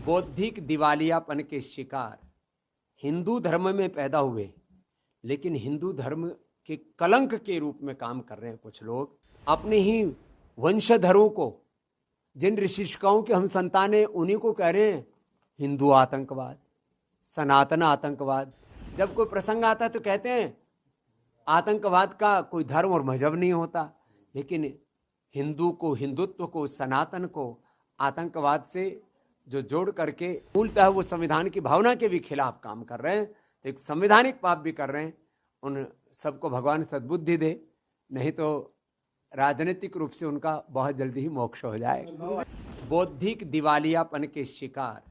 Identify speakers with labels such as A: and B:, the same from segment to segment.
A: बौद्धिक दिवालियापन के शिकार हिंदू धर्म में पैदा हुए, लेकिन हिंदू धर्म के कलंक के रूप में काम कर रहे हैं कुछ लोग। अपने ही वंशधरों को, जिन ऋषिकाओं के हम संतान हैं, उन्हीं को कह रहे हैं हिंदू आतंकवाद, सनातन आतंकवाद। जब कोई प्रसंग आता है तो कहते हैं आतंकवाद का कोई धर्म और मजहब नहीं होता, लेकिन हिंदू को, हिंदुत्व को, सनातन को आतंकवाद से जो जोड़ करके मूलतः वो संविधान की भावना के भी खिलाफ काम कर रहे हैं, तो एक संवैधानिक पाप भी कर रहे हैं। उन सबको भगवान सद्बुद्धि दे, नहीं तो राजनीतिक रूप से उनका बहुत जल्दी ही मोक्ष हो जाएगा। बौद्धिक दिवालियापन के शिकार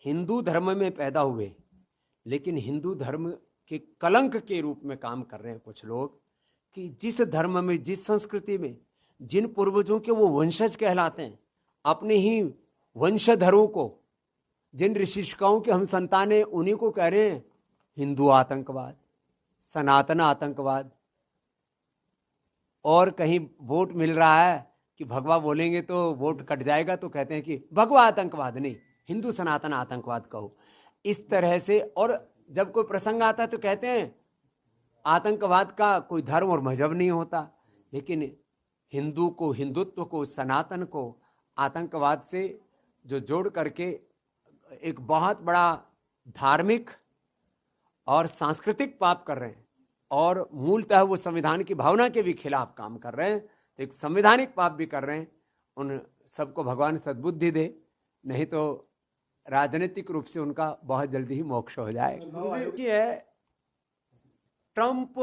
A: हिंदू धर्म में पैदा हुए, लेकिन हिंदू धर्म के कलंक के रूप में काम कर रहे हैं कुछ लोग कि जिस धर्म में, जिस संस्कृति में जिन पूर्वजों के वो वंशज कहलाते हैं, अपने ही वंशधरों को, जिन ऋषिकाओं के हम संतान हैं, उन्हीं को कह रहे हैं हिंदू आतंकवाद, सनातन आतंकवाद। और कहीं वोट मिल रहा है कि भगवा बोलेंगे तो वोट कट जाएगा, तो कहते हैं कि भगवा आतंकवाद नहीं, हिंदू सनातन आतंकवाद कहो। इस तरह से, और जब कोई प्रसंग आता है तो कहते हैं आतंकवाद का कोई धर्म और मजहब नहीं होता, लेकिन हिंदू को, हिंदुत्व को, सनातन को आतंकवाद से जो जोड़ करके एक बहुत बड़ा धार्मिक और सांस्कृतिक पाप कर रहे हैं, और मूलतः वो संविधान की भावना के भी खिलाफ काम कर रहे हैं, तो एक संवैधानिक पाप भी कर रहे हैं। उन सबको भगवान सद्बुद्धि दे, नहीं तो राजनीतिक रूप से उनका बहुत जल्दी ही मोक्ष हो जाएगा। ये ट्रंप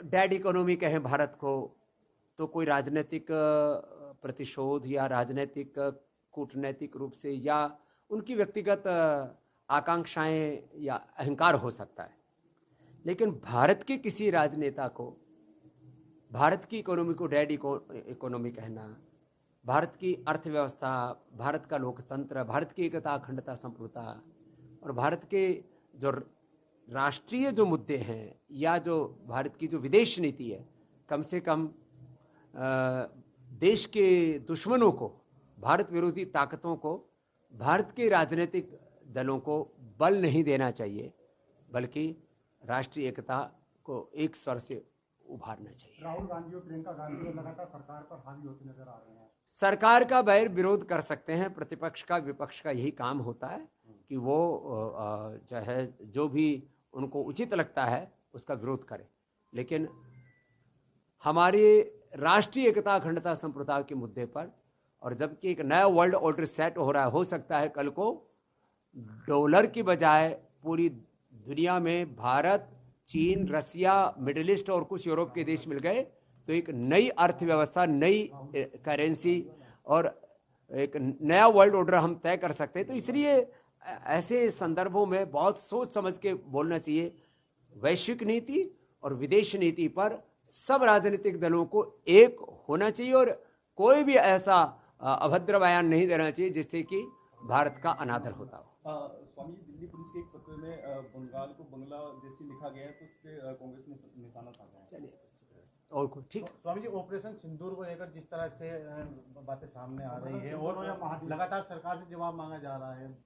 A: डेड इकोनॉमी कहें भारत को, तो कोई राजनीतिक प्रतिशोध या राजनीतिक कूटनैतिक रूप से या उनकी व्यक्तिगत आकांक्षाएं या अहंकार हो सकता है, लेकिन भारत के किसी राजनेता को भारत की इकोनॉमी को डेड इकोनॉमी कहना, भारत की अर्थव्यवस्था, भारत का लोकतंत्र, भारत की एकता, अखंडता, संप्रभुता और भारत के जो राष्ट्रीय जो मुद्दे हैं या जो भारत की जो विदेश नीति है, कम से कम देश के दुश्मनों को, भारत विरोधी ताकतों को, भारत के राजनीतिक दलों को बल नहीं देना चाहिए, बल्कि राष्ट्रीय एकता को एक स्वर से उभारना चाहिए।
B: राहुल गांधी और प्रियंका गांधी लगातार सरकार पर हावी होते नजर आ रहे हैं।
A: सरकार का बैर विरोध कर सकते हैं, प्रतिपक्ष का, विपक्ष का यही काम होता है कि वो चाहे जो भी उनको उचित लगता है उसका विरोध करें, लेकिन हमारी राष्ट्रीय एकता, अखंडता, संप्रभुता के मुद्दे पर, और जबकि एक नया वर्ल्ड ऑर्डर सेट हो रहा है, हो सकता है कल को डॉलर की बजाय पूरी दुनिया में भारत, चीन, रसिया, मिडिल ईस्ट और कुछ यूरोप के देश मिल गए तो एक नई अर्थव्यवस्था, नई करेंसी और एक नया वर्ल्ड ऑर्डर हम तय कर सकते हैं। तो इसलिए ऐसे संदर्भों में बहुत सोच समझ के बोलना चाहिए। वैश्विक नीति और विदेश नीति पर सब राजनीतिक दलों को एक होना चाहिए और कोई भी ऐसा अभद्र बयान नहीं देना चाहिए जिससे कि भारत का अनादर होता हो।
C: स्वामी, दिल्ली पुलिस के एक पत्र में बंगाल को बांग्लादेशी लिखा गया है, तो उस पर कांग्रेस ने निशाना साधा है।
A: चलिए, और कुछ ठीक।
B: स्वामी जी, ऑपरेशन सिंदूर को लेकर जिस तरह से बातें सामने आ रही है और लगातार सरकार से जवाब मांगा जा रहा है।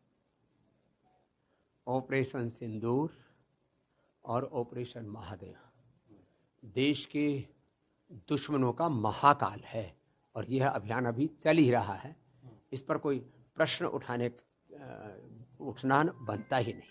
A: ऑपरेशन सिंदूर और ऑपरेशन महादेव देश के दुश्मनों का महाकाल है और यह अभियान अभी चल ही रहा है। इस पर कोई प्रश्न उठना बनता ही नहीं।